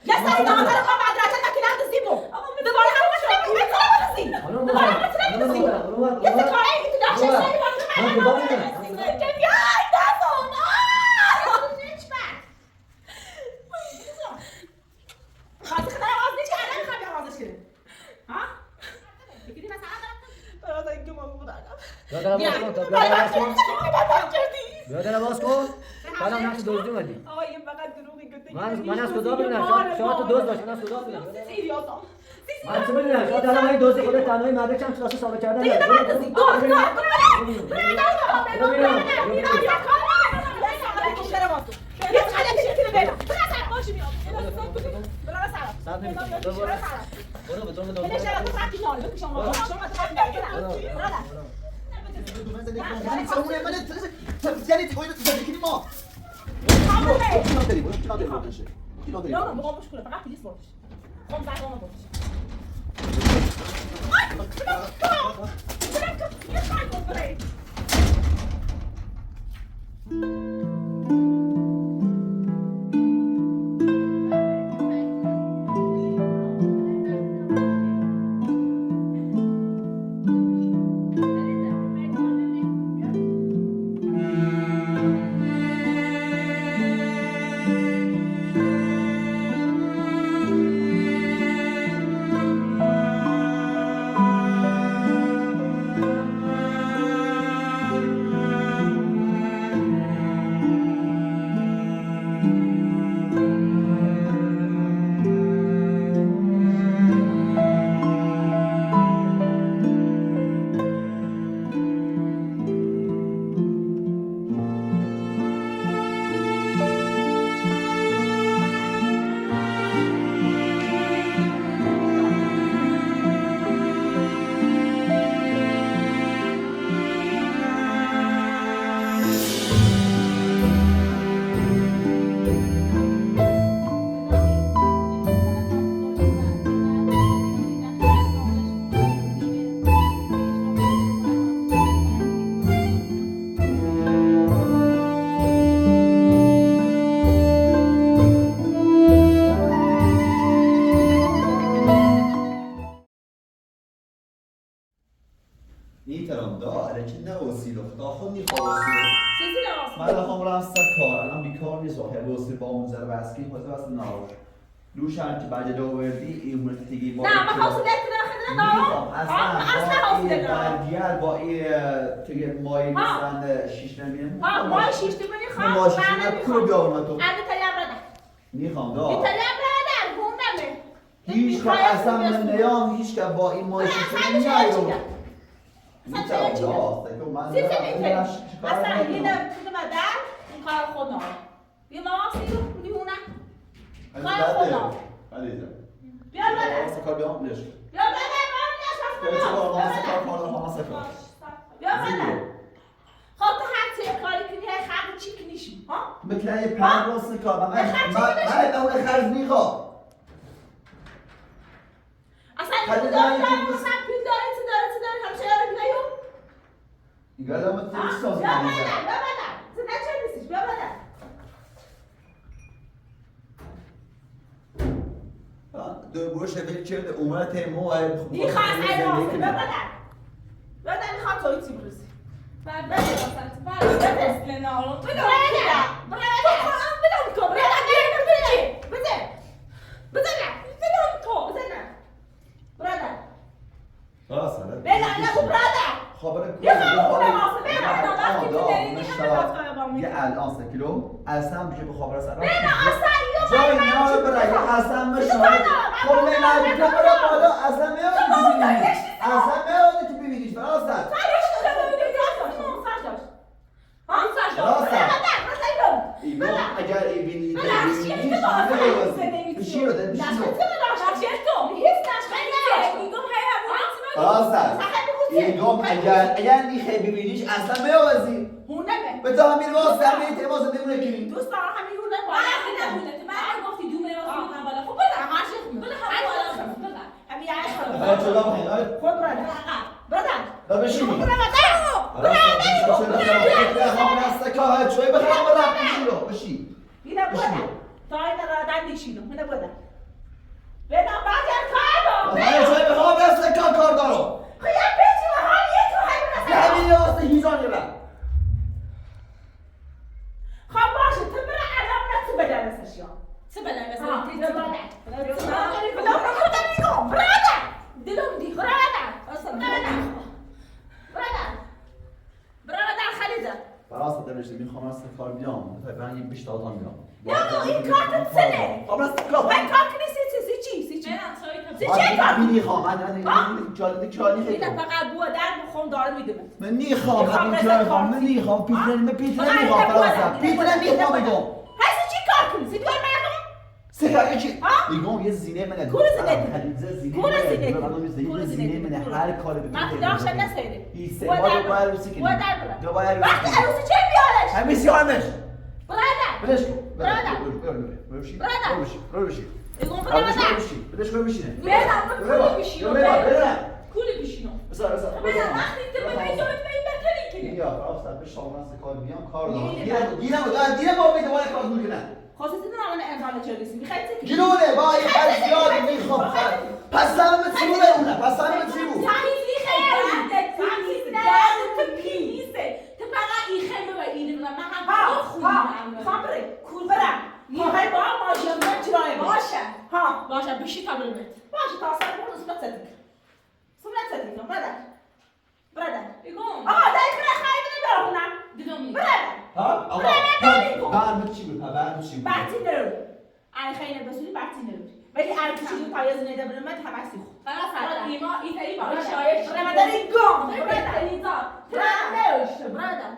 یه سری دامادر ما مدرسه تا کلاس زیبو دوباره هم باشه یه کاری تو داشت سری بیادر باز کن حالا نقش دزدی اومدی آقا این فقط دروغی گفته من از کجا بدونم شما تو دزد باش من از کجا بدونم من چه بدونم شما الان این دزد خودت تنهایی مدرک هم کلاس ثابت کردن دیگه نبردازی میترم داره که نه وسیله خدا خود میخواد چیزی من الان رفتم سر کار الان بیکار نیست و خیلی وسیله با منظر بسکی خود واسه ناور دوشن که بعد دووردی این مرتیگی با نه من حوصله ندارم اصلا حوصله ندارم برگیر با این توی مای مثلا شیش نمیدونم مای شیش نمیدونی خواهم مای شیش نمیدونم کرو بیارم تو اگه تلیم رده میخوام دا تلیم رده گوندمه هیچ که اصلا من نیام هیچ که با این مای شیش نمیدونم اصلا چیه؟ اصلا اینه تو بدن این کار خودم بیا ماما سیدو میمونه کار خودم بیا بدن واسه کار بیام بلش بیا بدن بیا کار واسه کار واسه کار بیا بدن خب تو هر چه کاری کنی خرج چی کنیشی ها میکنه یه پنج واسه کار من اون خرج میخوام اصلا این داری مثلا پول داری تو داری همشه یارو بیایو ایگه ما تیش سازی بیا بدن تو نه چه نیستیش بیا بدن دو گوش فکر کرده اومده تیمو میخواست ایراسته بیا بدن میخواد توی تیم روزی بعد اصل نارو یه الان 3 کیلو اصلا بشه به خبر سر نه اصلا جای نه برای اصلا مشاهده خب نه دیگه برای بالا اصلا میاد اصلا میاد تو ببینیش برای اصلا ایگو اگر ایبینی بشی رو ده بشی رو ایگو اگر نیخه ببینیش اصلا میوازی به تا همین واسه همین تماس نمونه کنی دوست دارم همین هونه من گفتی دو میراث میدم بالا خب بده بده هم بالا همین ها چرا میخوای خود بدن دا بشی بدن خب راست که چوی بخرام رفت بشی رو بشی بیا بودم تا این رادن نشینم من بودم بدم باید کار من جای به ها برسه کار دارم خیلی پیچی و حال یک رو حیب همین یه واسه هیزانی برم خب باشه تو برای علام نه تو بدرسش یا چه بدن ها مثلا یا برادر دلم دیگه برادر خلیزه برای دلش میخوام از کار بیام من یه بیشتر آدم میام یا این کارت سنه خب راست کار من کار کنی سی چی منم سایت چه کار من میخوام من جالب این فقط بو در بخون داره میدونم من میخوام من میخوام پیتر میخوام فرازم پیتر میخوام میگم هستی چی کار کنی سی بیار مردم سه چی میگم یه زینه منه کول زینه خلیزه زینه کول زینه منه زینه منه هر کاری بکنه من داشتم نسیده این سه ما رو باید روسی کنیم دو باید روسی وقتی عروسی چه بیارش همین سیارمش برادر بدش کن برادر ایگون برادر بدش کن بشینه بیادم کول بیشینو کولی بیشینو بسار بدم وقتی تو به بیزویت به این بطری کنی یا راست به شما از کار بیام کار دارم گیرم با میدوان کار میکنن خواستی تو نامن امضا چرسی میخوای چه گیرونه با این از یاد میخوام پس سلام تیمونه اونه پس سلام تیمو تمیزی خیلی تو پیسه تو فقط این خیلی به اینه من هم خونم خبره کول برم میخوای با ماشین من چرای باشه ها باشه بشی تا برمت باشه تا سر برو سمت صدیق برادر بگم آقا دایی برای خواهی بده برخونم دیدم برادر آقا بعد چی بود بحثی نرو ای خیلی بسونی بحثی نرو ولی ارتشی رو تایز نیده برم من تمسی خود فقط فردا ایما ایتایی با شایش برادر این گام برادر ایتا برادر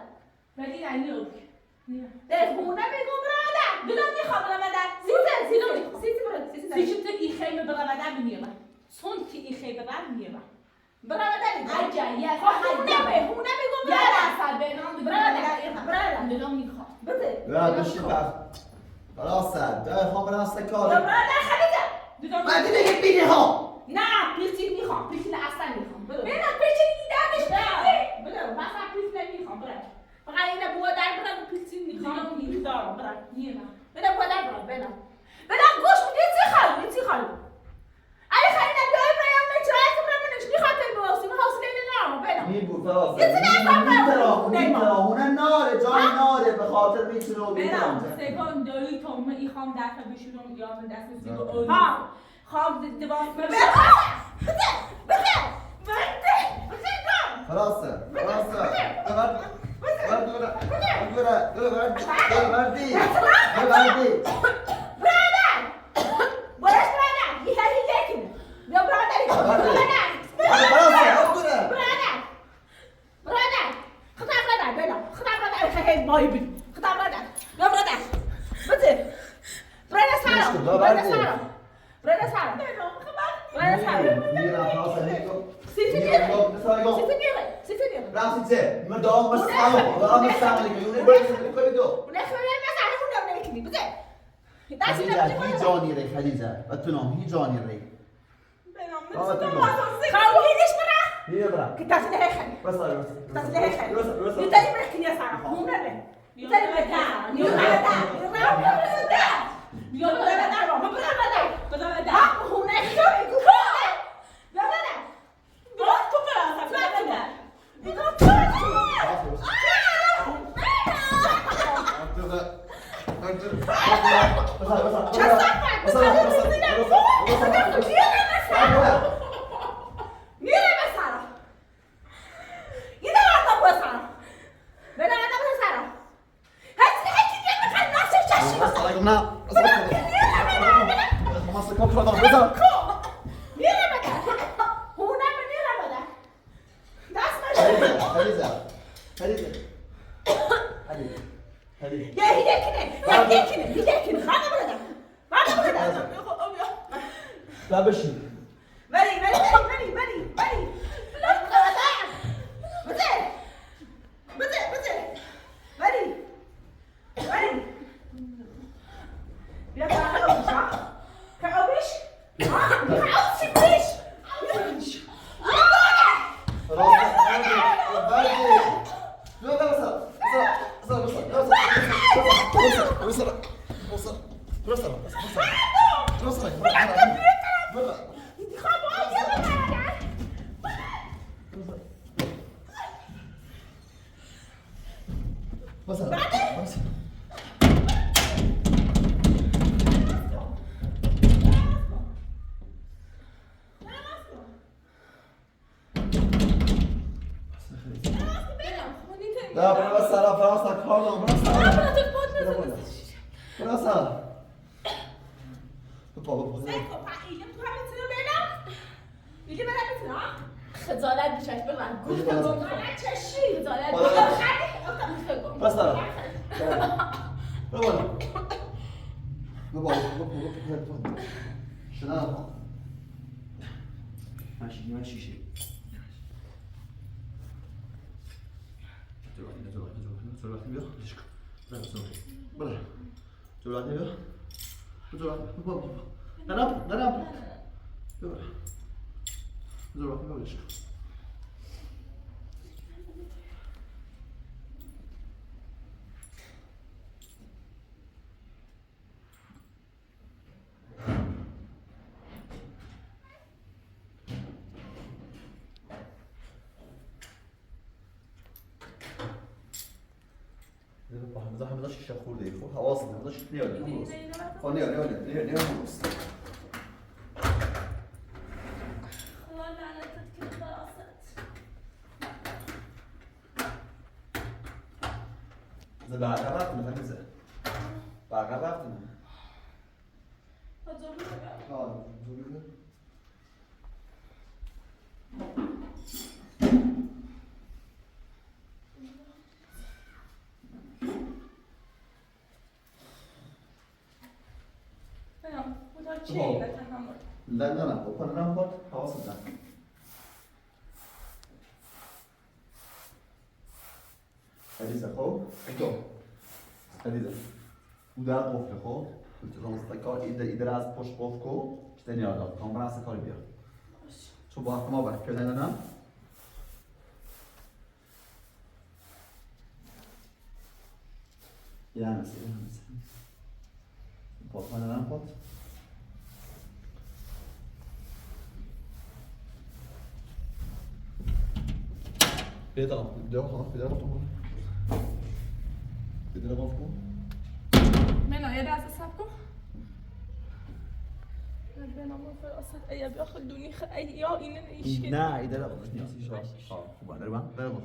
ولی ننیو خونه بگو برادر دیدم میخوام برادر سیچ تو ای خیلی برادر میمیرم سون که ای خیلی برادر میمیرم برادر عجیه هونه بگو برادر برادر دیدم میخوام بده برادر بشین خلاص ده خام راست کار برادر خلیجه دیدم من دیگه بیدی ها نه پیرتین میخوام پیرتین اصلا میخوام بده ببینم پیچه دیدمش بده مثلا پیرتین نمیخوام بده فقط اینه بو در برم پیرتین میخوام میدارم بده بده بو در برم بده گوش میدی چی خالی ای خیلی بیای برایم نچای تو برم نش میخواد تو بوسی من حوصله ندارم بده می بود خلاص یه چیزی نفهم میتونه ناره جای ناره به خاطر میتونه برم سگان دایی تا من ایخوام دفعه بشونم یا من دست سیگو اولی ها خواب دوام بده خلاصه خدیجه و تو نام هی جانی ری لا برا سلام فراسا کارلان برا سلام برا سلام بابا خجالت بیشتر بگم گوش کن چشی خجالت برا سلام برا بابا شنو ماشي ما نقدرش الشخور ده يفوت حواصل ما نقدرش نيو إذا بعد رفتم مثلا إذا بعد رفتم لا وكنا ناخد حواصل ده عزيزة خو انتو عزيزة وده قفل خو قلت کار ایده از پشت قفل کو چطوری یاد کامرا از کاری بیا تو با ما بر کردن نه یعنی پات من نه پات بیدا بیدا منو یه دست سب کن بنامو فراسد ایا بیاخدونی خیلی یا اینه نیشکن نه ایده را باش نیست خوبه داره من داره باش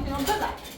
میام بزن.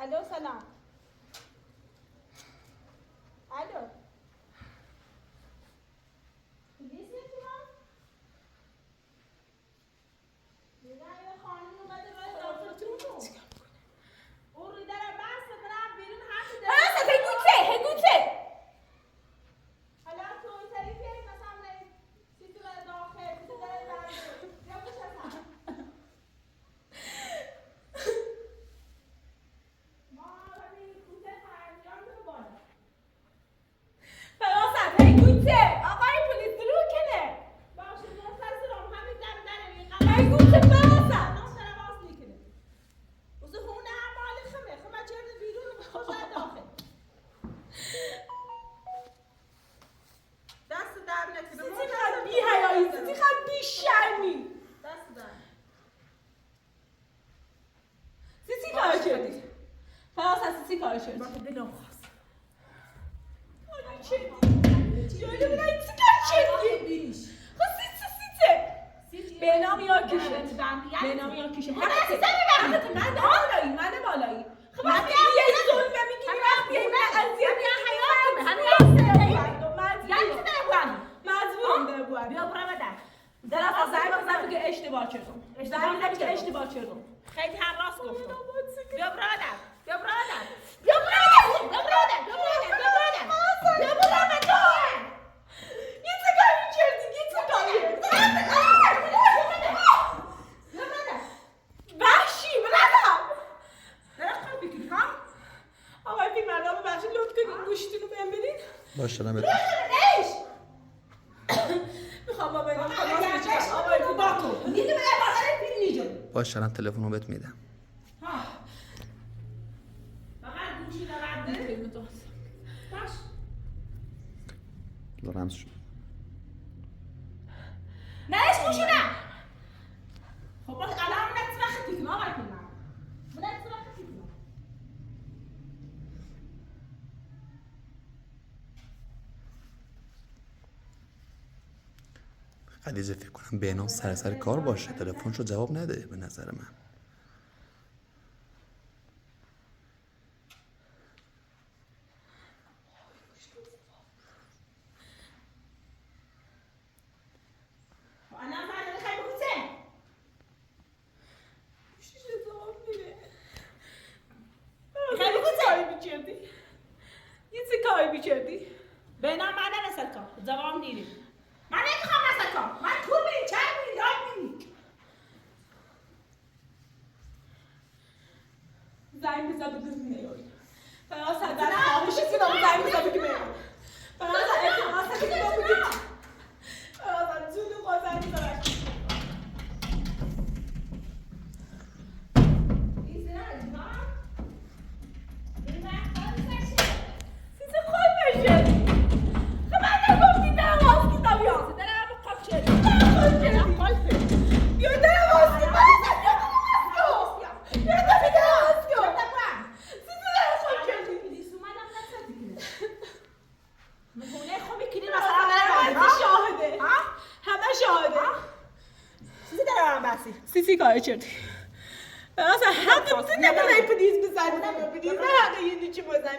الو سلام. الو. پلیس میتونم؟ دیگه خانم اومده باید داخترتون اون رو در بحث برم بیرون حرفی دارم. بحث هگوته حالا تو طریقی مثلا چیزی برای داخل چیزی برای برده یا خوش هستم فراست هگوته آقای پلیس برو کنه باشه منتظرم همین در هگوته فراست ناصر عباس میکنه وزه هونه اعمال خمه خمه چرد بیرون و خوش داخل دست در نکنه سیتی خد بی حیایی سیتی خد بی شرمی دست در سیتی کار شدی فراست سیتی کار شدی باشه دلم خواست جولی بودن چی کار شدی خب سیتی به نام یا کشه به نام یا کشه همه سیتی من بالایی خب وقتی یه ظلم میگیری وقتی من اذیت حیاتمه مجبورم به بوام بیا برم در از زنگ بزن که اشتباه کردم خیلی حراس گفتم بیا برادر باشه دارم بهت باشه دارم تلفن رو بهت میدم رمز شد نهش گوشونه خب باش الان نتوختی کنم آقای کنم نتوختی کنم خدیجه فکر کنم بهنام سر کار باشه تلفنشو جواب نده به نظر من زنگ بزن بگو میاد. فراز در خواهش کنم زنگ بزن بگو میاد. فراز اعتماد بگو میاد. فراز جون قزن میذارم. سیسی کار چردی اصلا حق تو نمی‌دونی پلیس بزنی پلیس نه حق یه چی بزنی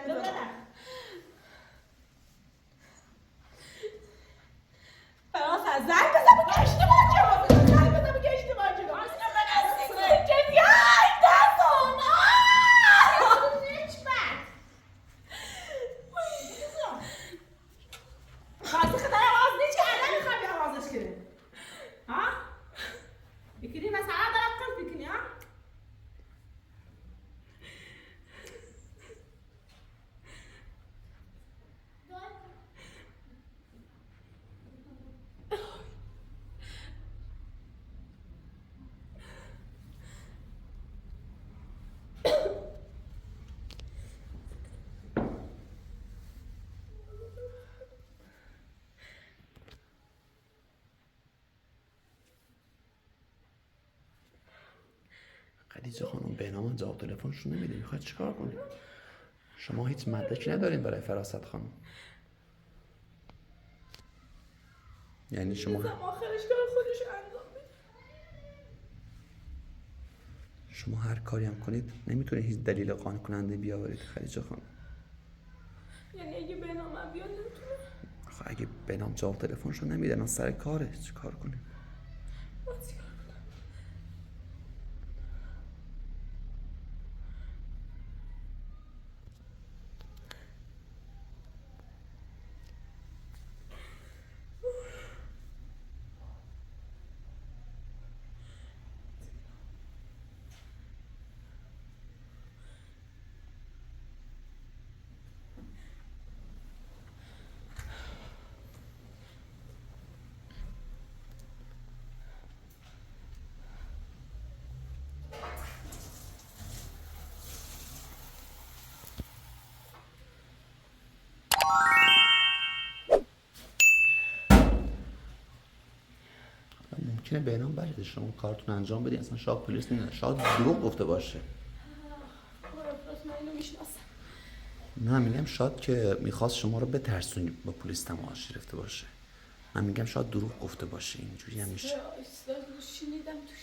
اصلا زنگ بزن بگه اشتباه جواب زنگ بزن بگه اشتباه جواب اصلا من از سیسی چردی ای دستم خاصی خدای آواز نیچه الان میخوام آوازش کنه ها بکنی مثلا دارم کار بکنی ها خدیجه خانم بهنام جواب تلفنشون نمیده، میخواد چیکار کنه؟ شما هیچ مدرکی ندارین برای فراست خانم. یعنی شما آخرش کار خودش انجام بده. شما هر کاری هم کنید نمیتونید هیچ دلیل قانع کننده بیاورید خدیجه خانم. یعنی اگه بهنام بیاد نمیتونه؟ آخه اگه بهنام جواب تلفنشو نمیده من سر کاره چیکار کنیم؟ ممکنه بهنام بلده شما کارتون انجام بدین اصلا شاید پلیس نمیدونه، شاید دروغ گفته باشه. نه میگم شاید که میخواست شما رو بترسونی با پلیس تماس گرفته باشه. من میگم شاید دروغ گفته باشه، اینجوری هم میشه. شنیدم توش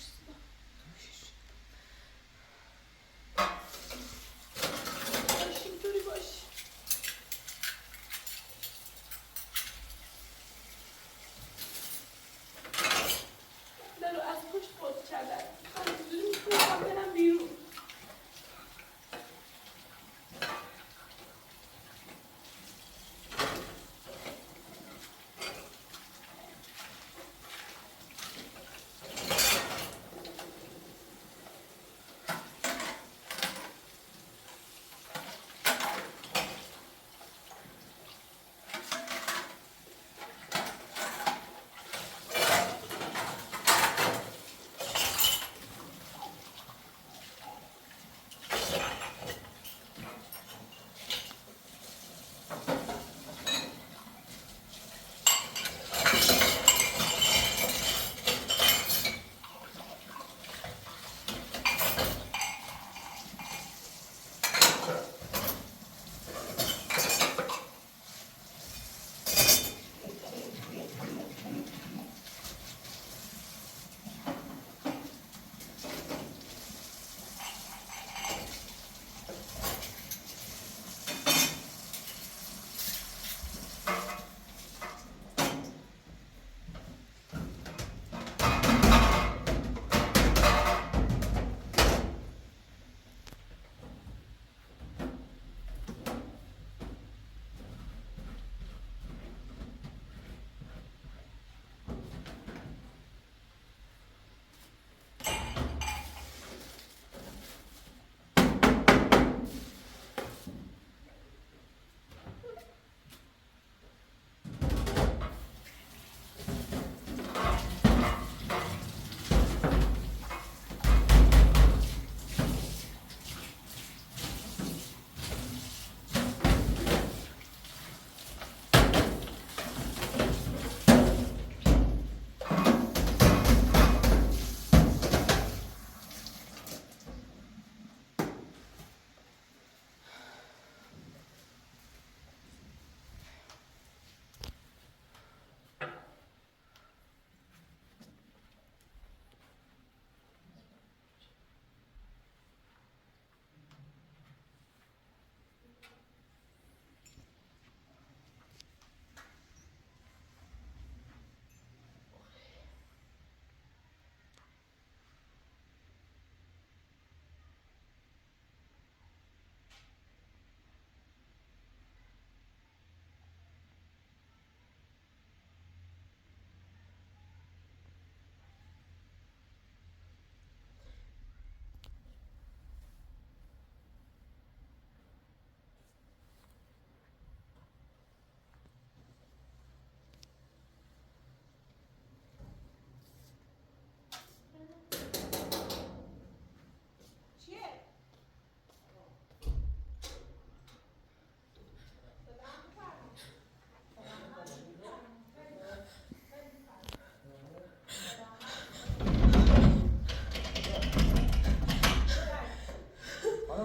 آقا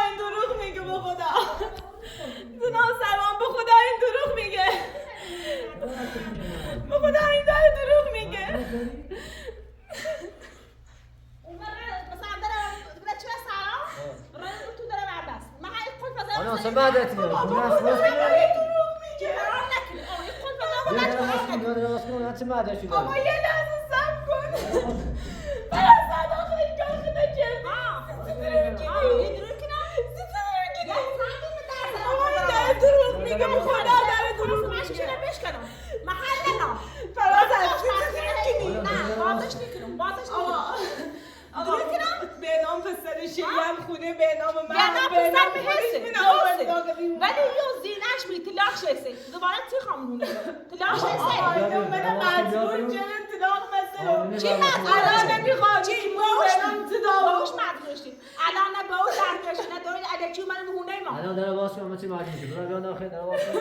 این دروغ میگه به خدا. جناب سلمان به خدا این دروغ میگه. به خدا این داره دروغ میگه. اون مثلا داره چه سلام؟ راه تو داره برداشت. من این خود بازم. آنا اصلا بعدت میاد. دروغ میگه. آقا یه لحظه صبر کن. برای صداقت داخل جلدی. دروغ میگه به خدا داره دروغ میگه. محل نام. فراز نه بازش نکنم. بازش نکنم. به نام پسرش هم خونه به نام من. به نام پسر ولی یو زینش می طلاق شسته. دوباره چی خامونه؟ طلاق شسته. آیا من مجبور کردم طلاق مثلا. چی مجبور؟ الان نمیخوام. چی باش باش مجبور شدی. الان نه باش درکش نه داره الکی من مهونه ما. الان داره باز کنم چی ماجی میشه. برو بیان داخل داره باز کن.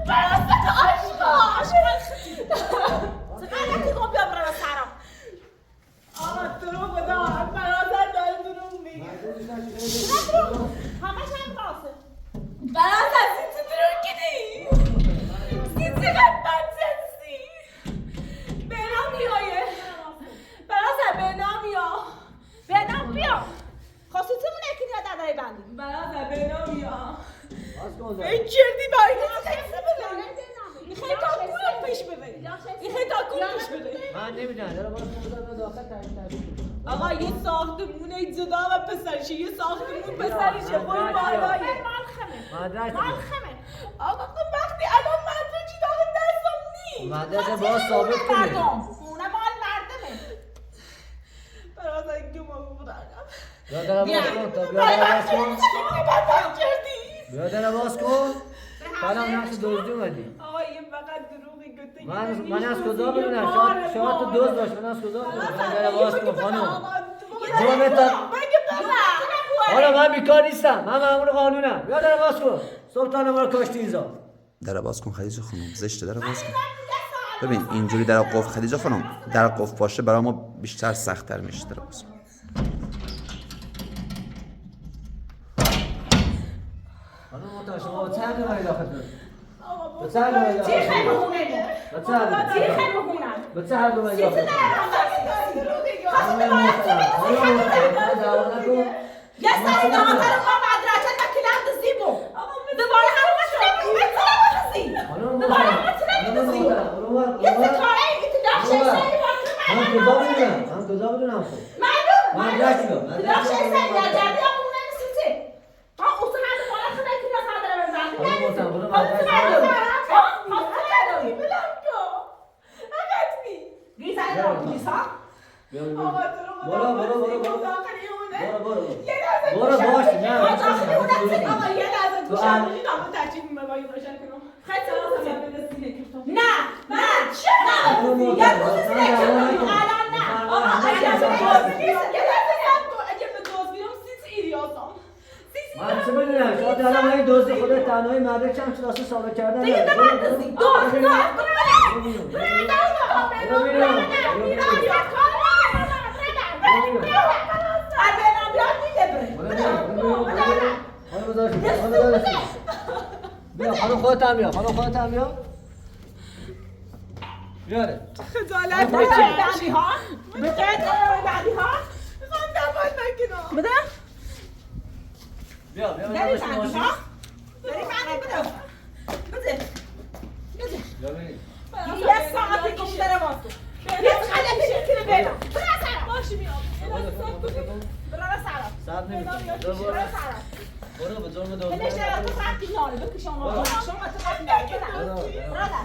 براسته عشق. چقدر که بیا برای سرم. آقا دروغ بدا. برادر داره دروغ میگه. همش هم راسته. برادر چی دروغ کردی؟ چقدر بدجنسی. به نام بیایه. برادر به نام بیا. به نام بیا. خواستی چه مونه که نیاد دادای بندی؟ برادر به نام بیا. این کردی باید این خیلی تا کولم پیش ببری. این خیلی تا کولم پیش ببری. من نمیدونم داره باز کنم داخل تاریخ. آقا یه ساختمونه جدا و پسرشه. یه ساختمون پسرشه. خود بالایه. مالخمه. آقا خب وقتی الان مدرکی داخل دستم نیست. مدرک باز ثابت کنی. خونه مال مردمه. برای اینکه ما بودنم. بیا داره باز کن تا بیا داره باز کن. بیا داره باز کن. بعدم نقش دزدی اومدی. آقا یه فقط دروغی گفته. من از کجا بدونم؟ شاید تو دزد باش. من از کجا بدونم؟ داره باز کن خانم. حالا من بیکار نیستم. من مأمور قانونم. بیا داره باز کن. صبح تا ما رو کاشتی اینجا. در باز کن خدیجه خانم. زشته در باز کن. ببین اینجوری در قفل خدیجه خانم در قفل باشه برای ما بیشتر سخت‌تر میشه. در باز کن. خانم محترم شما چه حقی برای داخل دارید؟ آقا چه حقی برای داخل چی خیلی بخونه؟ به چه حقی؟ چی خیلی بخونه؟ به چه حقی برای داخل دارید؟ خانم محترم دعوا نکن. یه سری دامتر ما مدرسه تا کلاس زیبو. دوباره همون مسئله دوباره همون مسئله یه ستاره ایتلاف شیسری من کجا بدونم خب معلوم مدرک میدم ایتلاف شیسری یا جردی هم اونه نسیته ها اوسه هم دوباره خدا ایتلاف نداره بزنی خانم محترم برو خانم مدرک نداری بلم کو اگت می گیزه دارم گیزه آقا برو باش نه آقا یه لحظه تو شاملی نامو ترجیح می‌کنم باید روشن کنم خیلی نه یه روز سینه کنم الان نه آقا اگه به دوز بیرم سیت ایریازم من چه بدونم شاید الان این دزد خود تنهایی مدرک هم شناسه ثابت کردن دیگه نبردازی دوز بیا خانم خودت هم بیا بیاره خجالت بچه ها بعدی ها میخوام دفعات نکنم بده بیا بری بعدی ها بده یه ساعتی کم داره بازو یه خاله پیش کنه بیدم باشی میام برای سرم سب نمیکنم برو به جرم دوزده هلش داره تو خطی ناره بکشم شما تو خطی ناره برادر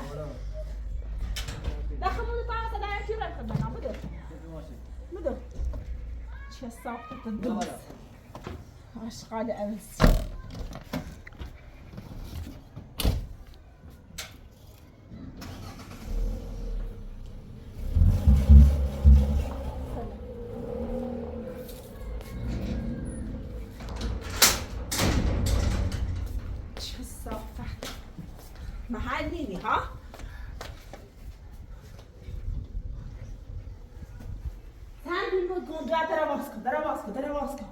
داخل مونده تا هسته در چی رای خود بنام بده چه ساخت دوز اشغال اوزی محل نینی ها داره واس کن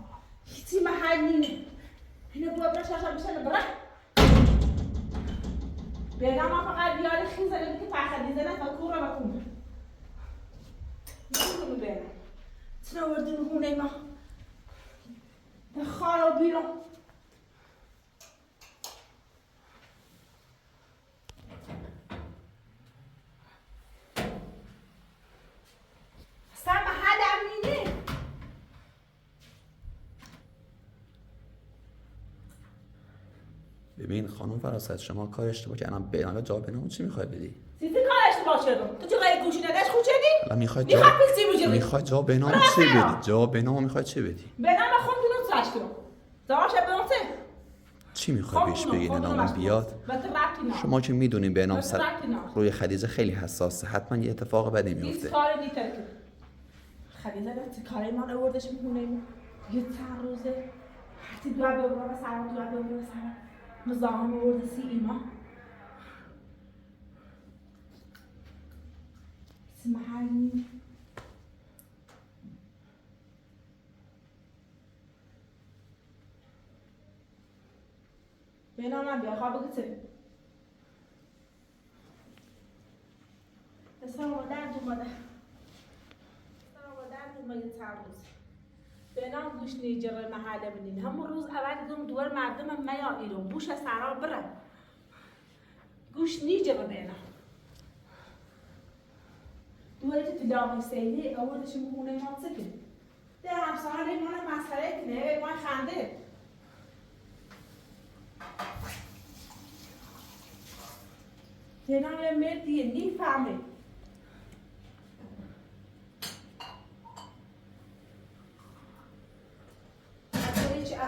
هیچی محل نینه اینو بوا برش شاشا میشه برا بگم ما فقط بیاره خیزه که فرخ دیزه نه تا کورا بکنه میتونم بگم چرا وردیم هونه ما دخار و بیرون ببین خانم فراست شما کار اشتباه کردم بهنام جواب بهنام چی میخوای بدی؟ چیزی کار اشتباه شدم تو چرا گوشی نداشت خوب شدی؟ حالا میخواد جواب بهنام چی بدی؟ جواب بهنام میخواد چی بدی؟ بهنام خون دونو تراش کنم زواش بهنام چی میخوای بهش بگی نام بیاد؟ شما که میدونین بهنام روی خدیجه خیلی حساسه حتما یه اتفاق بدی میفته. کار دیگه خدیجه وقتی کاری ما آوردش میکنه یه چند روزه هرچی دعا بگم سلام مزاحم آورده سی ایمان اسمحني بينما بيخاف كتير بس هو درد اومده تعرض بنام گوش نیجر محله بنین همون روز اول دوم دور مردم میا ایرو بوش سرا بره گوش نیجر بنام دوره تلاقی سیدی آوردش مونه ما سکن ده همسایه ما مسخره کنه ما خنده بنام یه مردیه نیفهمه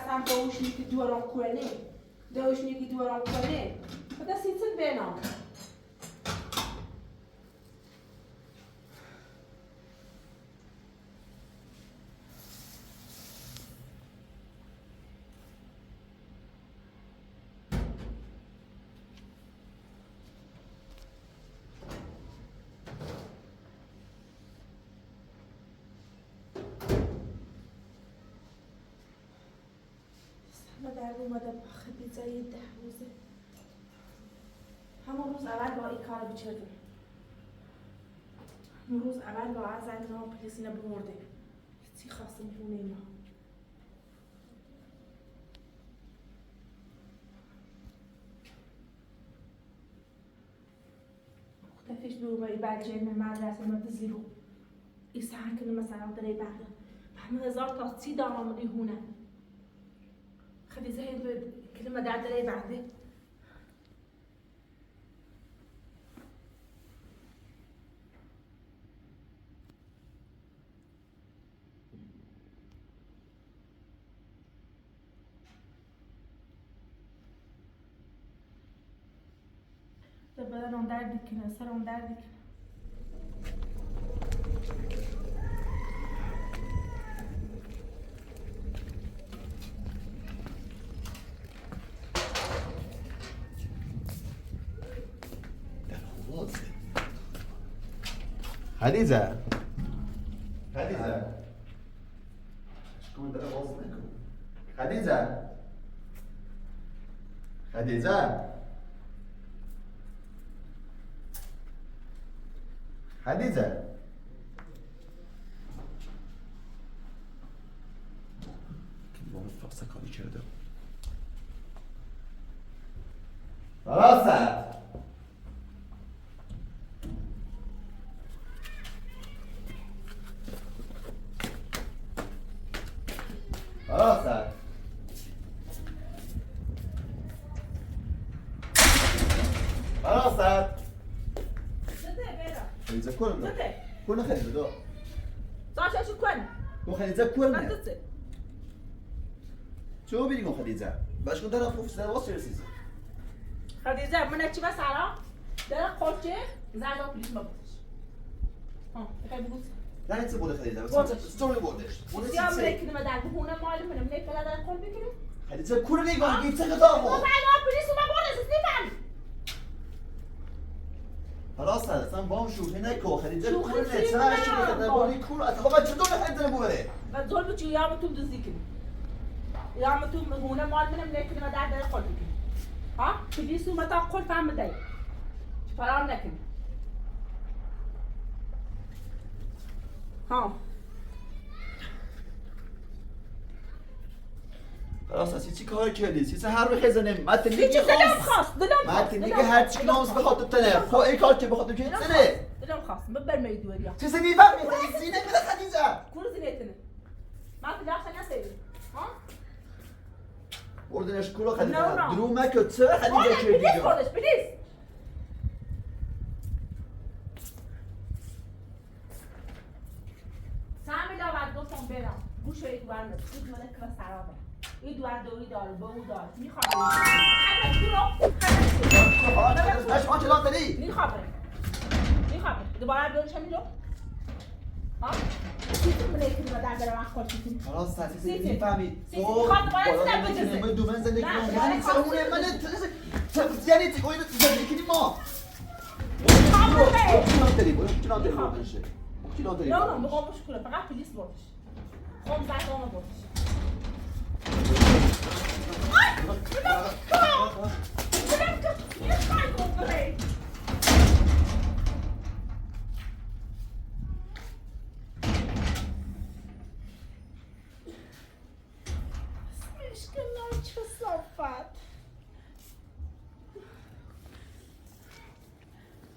اصلا دوشنی که دوران کنه خدا سیتن بینام درد اومده با خدیجه 10 روزه همون روز اول با این کار بچردم همون روز اول با زن نام پلیسینه برده چی خواستیم هونه ما مختفیش دوبایی بچه من مدرسه مدرسی بود این سهر کنه مثلا داره بعد همه هزار تا 30 دارمونی هونه خديجة هي كلمة دعت لي بعدين بدل اون دردی کنه سر اون دردی کنه خديجة شكون دار غوص منكم خديجة كم موفق سكاني كده فراسة فراسة خديجة كورنا كورنا خديجة دو صار شو كون كون خديجة كورنا شو بيجون خديجة باش كنت انا فوق سنة وصل رسيزة خديجة من اچي بس على ده خوچه زعما پلیس ما بودش بخوای بگو نه چه بوده خدیجه بس چطور بودش یا مرکن ما در بهونه مال منم نه کلا در قول بکنم خدیجه کور میگم گیت چه دامو زعما پلیس ما بودش نمیفهم خلاص اصلا با هم شوخی نکن خدیجه شوخی کور چی نه نه؟ شوخی کنه باری کور اتفاقا چطور نخواهید بوره و ظلم چی یا تو دزدی کنی یا تو هونه مال منم نکنی و در خود کنی ها پلیس اومد تا خود فهم بدهی فرام نکنی ها خلاص اصلا چی کار کردی؟ چیزا هر رو خزنه متن هیچی میگه دلم خواست متن میگه هر چی نامز بخواد تنه خب این کار که بخواد که تنه دلم خواست ببر میدوریا چیزی میفهمی زینه بده خدیجه کور زینتنه ما تلاش نسوي ها بردنش کورو خدیجه No. درو مکه چه خدیجه خودش کردی بلیز خودش بلیز سامی داود گفتم برم گوش ای دوار ند ای دوار که سرابه ای دوار دوی داره به او داره میخواد خدش کورو خدش اش آنچه لان داری میخواد دوباره بیارش همینجا ها چیزی منه که در برم خود چیزی خلاص ساسی سیتی. میفهمی سیتی. تو خواهد باید بالا سر نمی‌تونی. بجزه. من دومن زندگی نه، کنم نه، یعنی خواهد سرمونه باید من یعنی چی باید زندگی کنی ما خواهد چی نام داری چی نام داری می‌خوام. چی نام داری نه نه میخوام مشکله فقط پلیس بردش خب زنگ آمد بردش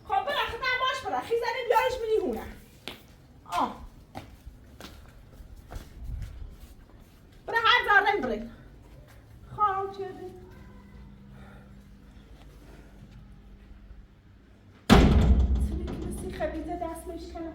خب برخ نه باش برخ خیزنی بیارش منی هونه برای هر زارن برای خواهم چه بید سوی که بسی خریده دست میشکنم